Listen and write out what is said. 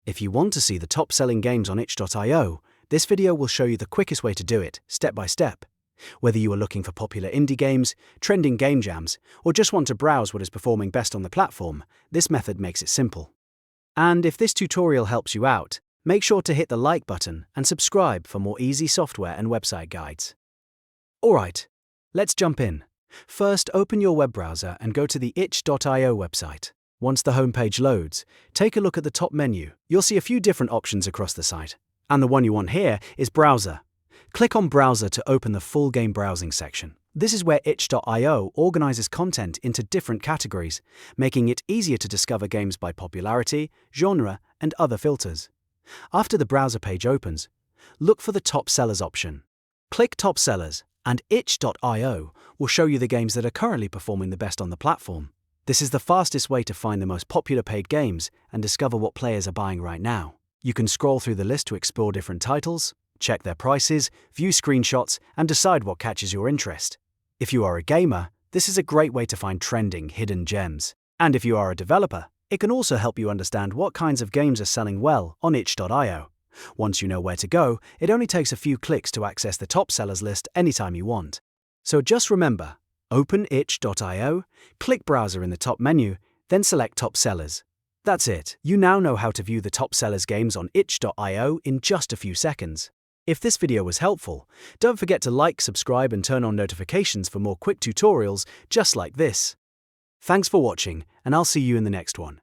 If you want to see the top-selling games on itch.io, this video will show you the quickest way to do it, step by step. Whether you are looking for popular indie games, trending game jams, or just want to browse what is performing best on the platform, this method makes it simple. And if this tutorial helps you out, make sure to hit the like button and subscribe for more easy software and website guides. Alright, let's jump in. First, open your web browser and go to the itch.io website. Once the homepage loads, take a look at the top menu. You'll see a few different options across the site. And the one you want here is Browser. Click on Browser to open the full game browsing section. This is where itch.io organizes content into different categories, making it easier to discover games by popularity, genre, and other filters. After the browser page opens, look for the Top Sellers option. Click Top Sellers, and itch.io will show you the games that are currently performing the best on the platform. This is the fastest way to find the most popular paid games and discover what players are buying right now. You can scroll through the list to explore different titles, check their prices, view screenshots, and decide what catches your interest. If you are a gamer, this is a great way to find trending, hidden gems. And if you are a developer, it can also help you understand what kinds of games are selling well on itch.io. Once you know where to go, it only takes a few clicks to access the top sellers list anytime you want. So just remember, open itch.io, click Browser in the top menu, then select Top Sellers. That's it. You now know how to view the top sellers games on itch.io in just a few seconds. If this video was helpful, don't forget to like, subscribe, and turn on notifications for more quick tutorials just like this. Thanks for watching, and I'll see you in the next one.